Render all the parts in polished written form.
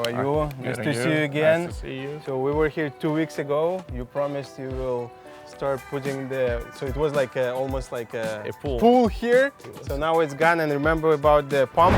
are you? Nice to see you again. Nice to see you. So we were here 2 weeks ago. You promised you will start putting so it was like almost like a pool here. So now it's gone. And remember about the pump.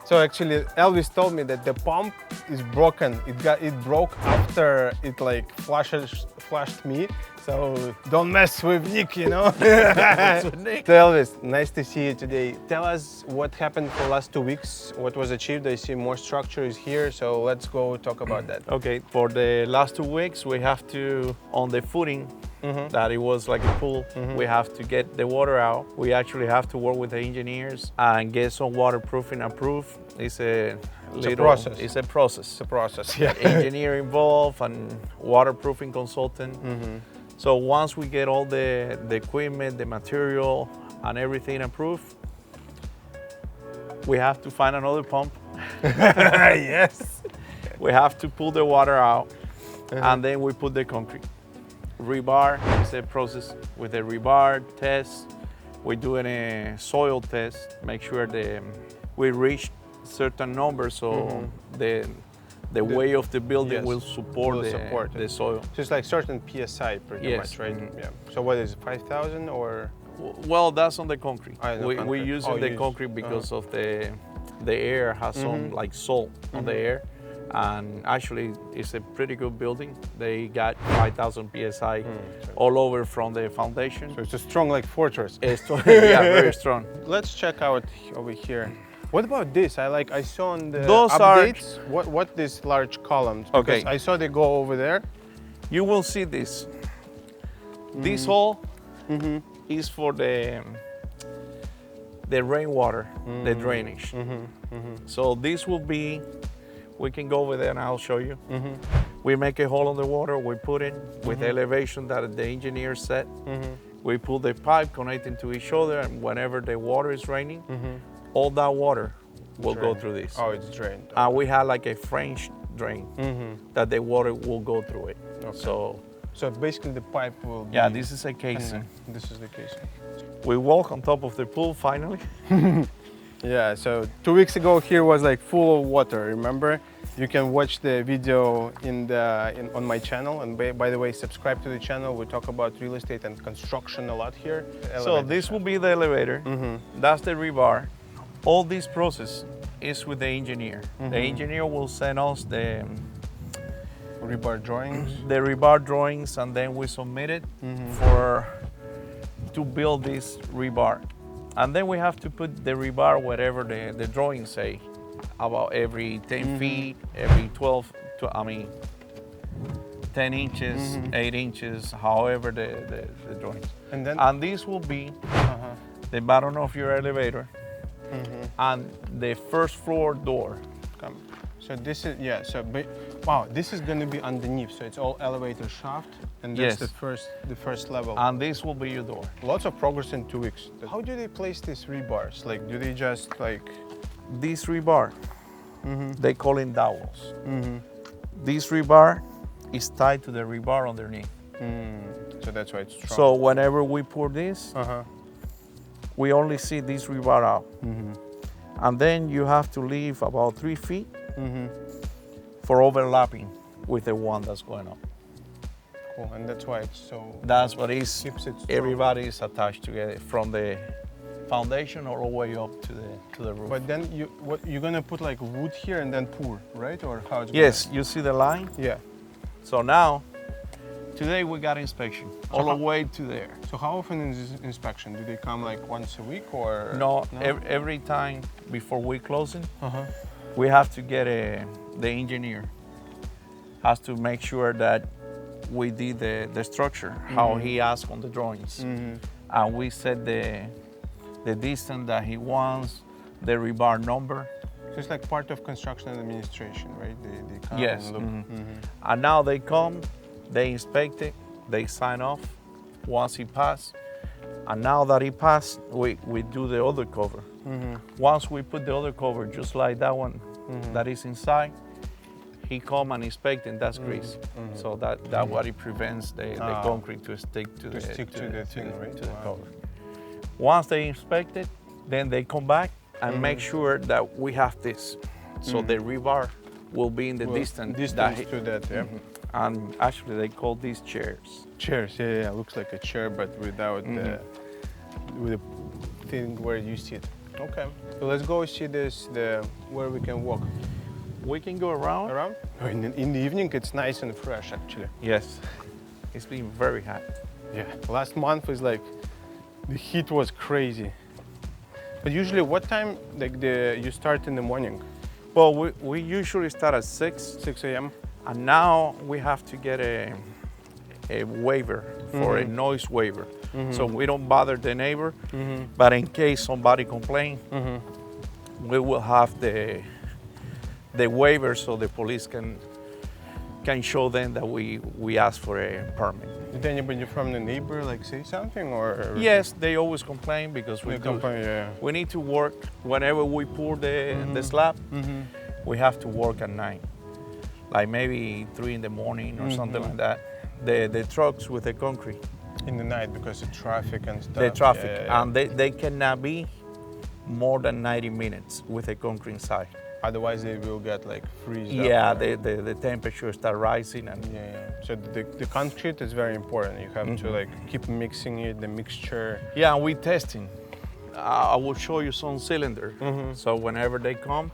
So actually Elvis told me that the pump is broken. It broke after it like flushed me. So don't mess with Nick, you know. So Elvis, nice to see you today. Tell us what happened for the last 2 weeks, what was achieved. I see more structure is here, so let's go talk about that. Okay, for the last 2 weeks, we have to, on the footing, that it was like a pool, we have to get the water out. We actually have to work with the engineers and get some waterproofing approved. It's a process. It's a process. It's a process, yeah. Engineer involved and waterproofing consultant. So once we get all the equipment, the material, and everything approved, we have to find another pump. Yes. We have to pull the water out, and then we put the concrete. Rebar is a process with the rebar test. We're doing a soil test, make sure we reach certain numbers, so the way of the building will support the soil. So it's like certain PSI pretty much, right? Yeah. So what is it, 5,000 or? Well, that's on the concrete. We're using the use concrete because of the air has some like salt on the air. And actually, it's a pretty good building. They got 5,000 PSI all over from the foundation. So it's a strong like fortress. It's yeah, very strong. Let's check out over here. What about this? I saw on the Those updates, what these large columns? Okay. I saw they go over there. You will see this. This hole is for the rainwater, the drainage. So this will be, we can go over there and I'll show you. We make a hole in the water, we put it with elevation that the engineer set. We pull the pipe connecting to each other, and whenever the water is raining, all that water will go through this. Oh, it's drained. And we have like a French drain that the water will go through it. Okay. So basically the pipe will be... Yeah, this is a casing. This is the casing. We walk on top of the pool finally. Yeah, so 2 weeks ago here was like full of water, remember? You can watch the video on my channel, and by the way, subscribe to the channel. We talk about real estate and construction a lot here. So this will be the elevator. That's the rebar. All this process is with the engineer. The engineer will send us the rebar drawings. The rebar drawings, and then we submit it to build this rebar. And then we have to put the rebar wherever the drawings say, about every 10 feet, every 10 inches, 8 inches, however the drawings. And this will be the bottom of your elevator and the first floor door. So this is, wow, this is going to be underneath, so it's all elevator shaft, and that's the first level. And this will be your door. Lots of progress in 2 weeks. How do they place these rebars? Like, do they just like... This rebar, they call it dowels. This rebar is tied to the rebar underneath. So that's why it's strong. So whenever we pour this, we only see this rebar out. And then you have to leave about 3 feet for overlapping with the one that's going up. Cool, and that's why it's so... That's what is, everybody is attached together from the foundation all the way up to the roof. But then you're gonna put like wood here and then pour, right? Or how it's Yes, you see the line? Yeah. So now, today we got inspection all the way to there. So how often is this inspection? Do they come like once a week or? No, every time before we closing, we have to get the engineer has to make sure that we did the structure, how he asked on the drawings. And we set the distance that he wants, the rebar number. So it's like part of construction administration, right? They come yes. and look. And now they come, they inspect it, they sign off once he passed. And now that he passed, we do the other cover. Once we put the other cover, just like that one that is inside, he come and inspect, and that's grease. So that what it prevents the concrete to stick to the cover. Once they inspect it, then they come back and make sure that we have this. So the rebar will be in the distance. To that, yeah. And actually, they call these chairs. Chairs, yeah. Looks like a chair, but without with the thing where you sit. Okay. So let's go see where we can walk. We can go around. Around? Oh, in the evening, it's nice and fresh, actually. Yes. It's been very hot. Yeah. Last month was like, the heat was crazy. But usually, what time you start in the morning? Well, we usually start at 6 a.m. And now we have to get a waiver for a noise waiver. So we don't bother the neighbor, but in case somebody complains, we will have the waiver so the police can show them that we asked for a permit. Did anybody from the neighbor say something or? Yes, they always complain because we need to work whenever we pour the slab. We have to work at night, like maybe 3 in the morning or something like that. The trucks with the concrete. In the night because of traffic and stuff. The traffic, and they cannot be more than 90 minutes with the concrete inside. Otherwise, they will get freeze. Yeah, the temperature start rising and. Yeah. So the concrete is very important. You have to keep mixing it, the mixture. Yeah, and we testing. I will show you some cylinder. So whenever they come,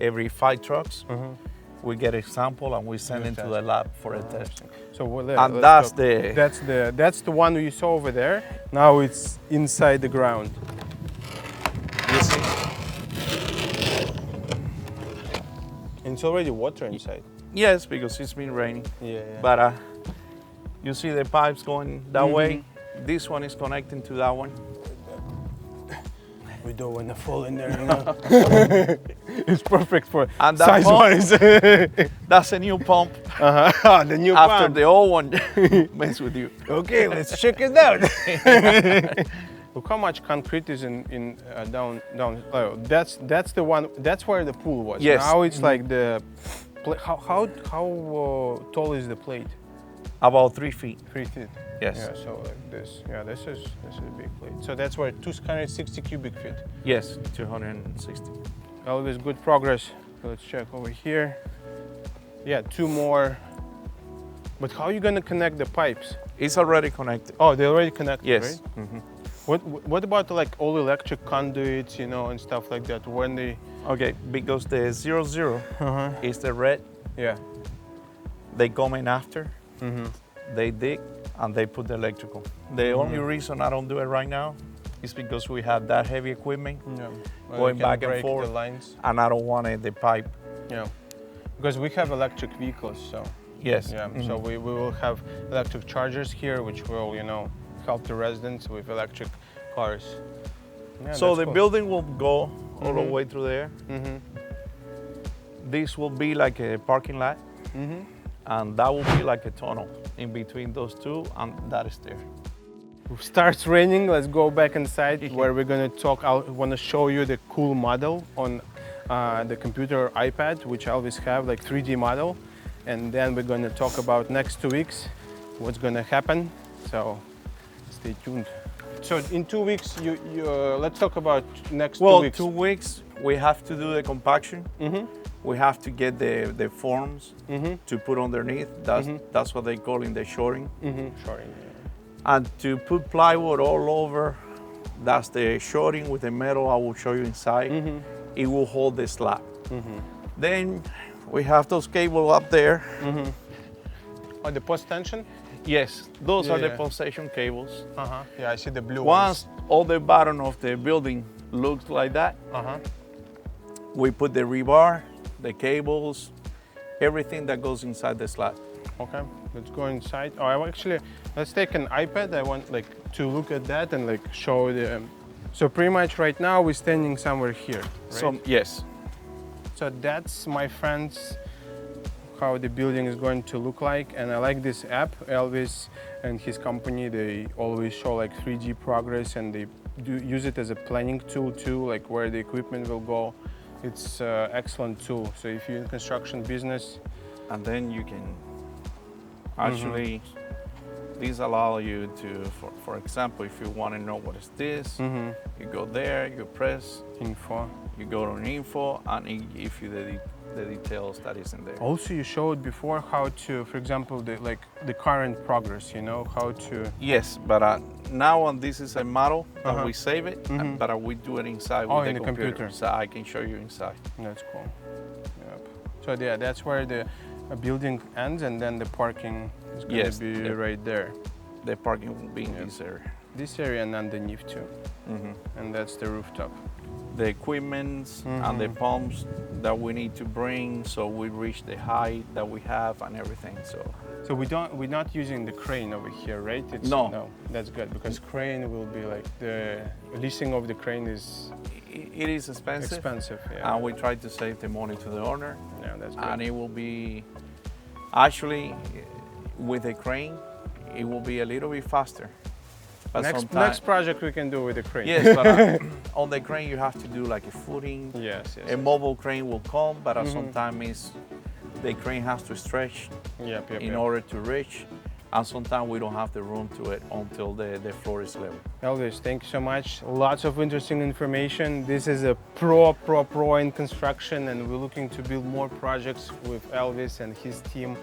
every 5 trucks, we get a sample and we send it to the lab for a testing. So that's the one you saw over there. Now it's inside the ground. You see? And it's already water inside. Yes, because it's been raining. Yeah. But you see the pipes going that way. This one is connecting to that one. We don't want to fall in there, you know. It's perfect for and that size-wise. That's a new pump. The new After pump. the old one mess with you. Okay, let's check it out. Look how much concrete is in down. Oh, that's the one. That's where the pool was. Yes. Now it's like the. How tall is the plate? About 3 feet. 3 feet. Yes. Yeah. So like this. Yeah. This is a big plate. So that's where 260 cubic feet. Yes, 260. Always good progress. Let's check over here. Yeah, 2 more. But how are you gonna connect the pipes? It's already connected. Oh, they already connected, yes. Right? What about all electric conduits, and stuff like that? When they Okay, because the 00 is the red. Yeah. They come in after. They dig and they put the electrical. The only reason I don't do it right now is because we have that heavy equipment going back and forth, the lines. and I don't want the pipe. Yeah, because we have electric vehicles, so. Yes. Yeah. So we will have electric chargers here, which will help the residents with electric cars. Yeah, so the cool. building will go all the way through there. This will be like a parking lot, and that will be like a tunnel in between those two, and that is there. It starts raining. Let's go back inside where we're gonna talk. I want to show you the cool model on the computer iPad, which I always have, 3D model. And then we're going to talk about next 2 weeks, what's going to happen. So stay tuned. So in 2 weeks, let's talk about next 2 weeks. 2 weeks, we have to do the compaction. We have to get the forms to put underneath. That's what they call in the shoring. Shoring. Yeah. And to put plywood all over, that's the shoring with the metal I will show you inside. It will hold the slab. Then we have those cables up there. Oh, the post tension? Yes, those are the pulsation cables. Yeah, I see the blue ones. Once all the bottom of the building looks like that, we put the rebar, the cables, everything that goes inside the slab. Okay, let's go inside. Oh, let's take an iPad. I want to look at that and show the. So pretty much right now we're standing somewhere here. Right? Yes. So that's, my friends, how the building is going to look like. And I like this app. Elvis and his company, they always show 3D progress, and they use it as a planning tool too, where the equipment will go. It's an excellent tool. So if you're in construction business. And then you can actually, these allow you to, for example, if you want to know what is this, you go there, you press info. You go to info, and if you the details that is in there. Also, you showed before how to, for example, the current progress, you know, how to... Yes, but now on this is a model that we save it, but we do it inside with in the the computer. So I can show you inside. That's cool. Yep. So yeah, that's where the building ends, and then the parking is going to be right there. The parking will be in this area. This area and underneath too. And that's the rooftop. The equipment and the pumps that we need to bring, so we reach the height that we have and everything. So we're not using the crane over here, right? No, that's good, because crane will be like the leasing of the crane is... It is expensive. Yeah. And we try to save the money to the owner. Yeah, that's good. And it will be, actually, with the crane, it will be a little bit faster. But next project we can do with the crane. Yes, but on the crane you have to do like a footing. Yes. A mobile crane will come, but sometimes the crane has to stretch in order to reach. And sometimes we don't have the room to it until the floor is level. Elvis, thank you so much. Lots of interesting information. This is a pro in construction, and we're looking to build more projects with Elvis and his team.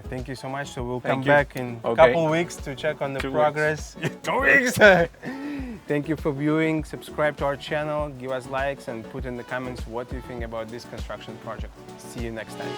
Thank you so much. So we'll come back in a couple weeks to check on the progress. 2 weeks. Thank you for viewing. Subscribe to our channel, give us likes, and put in the comments what you think about this construction project. See you next time.